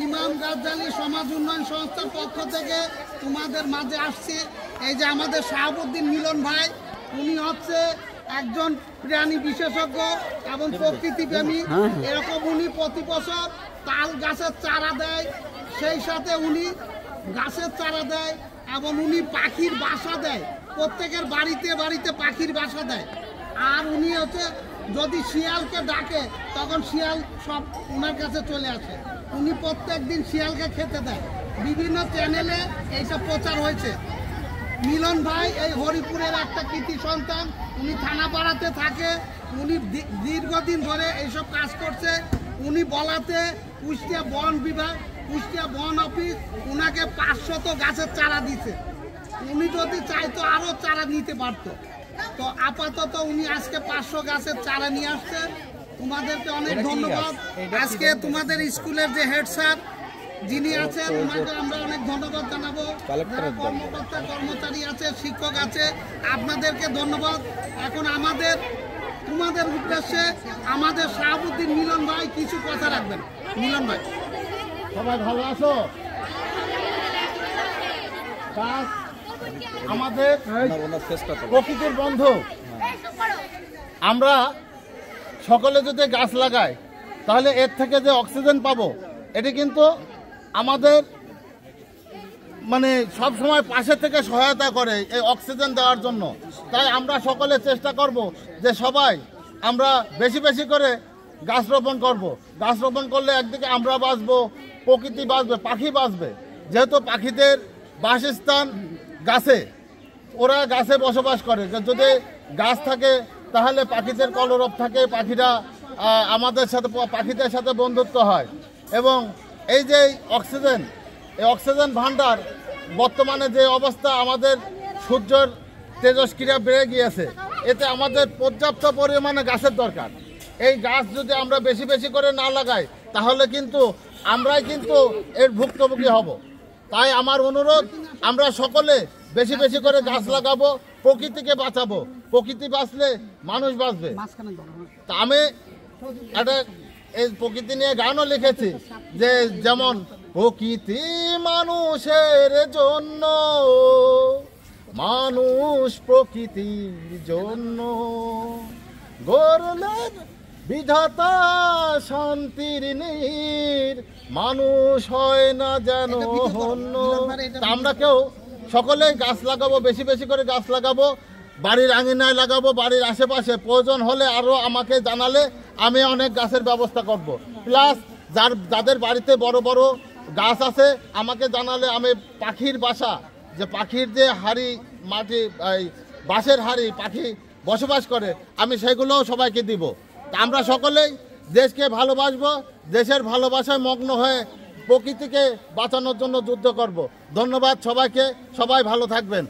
ইমাম গাজ্জালী সমাজ উন্নয়ন সংস্থার পক্ষ থেকে তোমাদের মাঝে আসছি। এই যে আমাদের শাহাবুদ্দিন মিলন ভাই, উনি হচ্ছে একজন প্রাণী বিশেষজ্ঞ এবং প্রকৃতিপ্রেমী। এরকম উনি প্রতি বছর তাল গাছের চারা দেয়, সেই সাথে উনি গাছের চারা দেয় এবং উনি পাখির বাসা দেয়, প্রত্যেকের বাড়িতে বাড়িতে পাখির বাসা দেয়। আর উনি হচ্ছে যদি শিয়ালকে ডাকে তখন শিয়াল সব ওনার কাছে চলে আসে। উনি প্রত্যেক দিন শিয়ালকে খেতে দেয়। বিভিন্ন চ্যানেলে এইসব প্রচার হয়েছে। মিলন ভাই এই হরিপুরের একটা কৃতি সন্তান, উনি থানাপাড়াতে থাকে। উনি দীর্ঘদিন ধরে এইসব কাজ করছে। উনি বলাতে কুষ্টিয়া বন বিভাগ, কুষ্টিয়া বন অফিস উনাকে 500 গাছের চারা দিছে। উনি যদি চাইতো আরও চারা নিতে পারতো। তো আপাতত উনি আজকে 500 গাছের চারা নিয়ে আসছে। তোমাদেরকে অনেক ধন্যবাদ। আজকে তোমাদের স্কুলের যে হেড স্যার যিনি আছেন ওনাকে আমরা অনেক ধন্যবাদ জানাবো। কর্মকর্তা কর্মচারী আছে, শিক্ষক আছে, আপনাদেরকে ধন্যবাদ। এখন তোমাদের উদ্দেশ্যে আমাদের শাহাবুদ্দিন মিলন ভাই কিছু কথা রাখবেন। মিলন ভাই, সবাই ভালো আছো? আমাদের প্রকৃতির বন্ধু, আমরা সকলে যদি গাছ লাগাই তাহলে এর থেকে যে অক্সিজেন পাবো, এটি কিন্তু আমাদের মানে সব সময় পাশে থেকে সহায়তা করে এই অক্সিজেন দেওয়ার জন্য। তাই আমরা সকলে চেষ্টা করব যে সবাই আমরা বেশি বেশি করে গাছ রোপণ করব। গাছ রোপণ করলে একদিকে আমরা বাঁচবো, প্রকৃতি বাঁচবে, পাখি বাঁচবে। যেহেতু পাখিদের বাসস্থান গাছে, ওরা গাছে বসবাস করে। যদি গাছ থাকে তাহলে পাখিদের কলরব থাকে, পাখিরা আমাদের সাথে, পাখিদের সাথে বন্ধুত্ব হয়। এবং এই যে অক্সিজেন, এই অক্সিজেন ভাণ্ডার বর্তমানে যে অবস্থা, আমাদের সূর্যের তেজস্ক্রিয়া বেড়ে গিয়েছে, এতে আমাদের পর্যাপ্ত পরিমাণে গাছের দরকার। এই গাছ যদি আমরা বেশি বেশি করে না লাগাই তাহলে কিন্তু আমরাই কিন্তু এর ভুক্তভোগী হব। তাই আমার অনুরোধ, আমরা সকলে বেশি বেশি করে গাছ লাগাবো, প্রকৃতিকে বাঁচাবো। প্রকৃতি বাঁচলে মানুষ বাঁচবে। তা আমি একটা এই প্রকৃতি নিয়ে গানও লিখেছি, যে যেমন প্রকৃতি মানুষের জন্য, মানুষ প্রকৃতির জন্য, গড়লেন বিধাতা শান্তির নীর, মানুষ হয় না যেন হন্য। আমরা কেউ সকলেই গাছ লাগাবো, বেশি বেশি করে গাছ লাগাবো, বাড়ির আঙিনায় লাগাবো, বাড়ির আশেপাশে। প্রয়োজন হলে আরও আমাকে জানালে আমি অনেক গাছের ব্যবস্থা করব। প্লাস যাদের বাড়িতে বড় বড় গাছ আছে আমাকে জানালে আমি পাখির বাসা, যে পাখির যে হাড়ি, মাটি, বাঁশের হাড়ি পাখি বসবাস করে, আমি সেগুলোও সবাইকে দিব। তা আমরা সকলেই দেশকে ভালোবাসবো, দেশের ভালোবাসায় মগ্ন হয়ে প্রকৃতিকে বাঁচানোর জন্য যুদ্ধ করব। ধন্যবাদ সবাইকে, সবাই ভালো থাকবেন।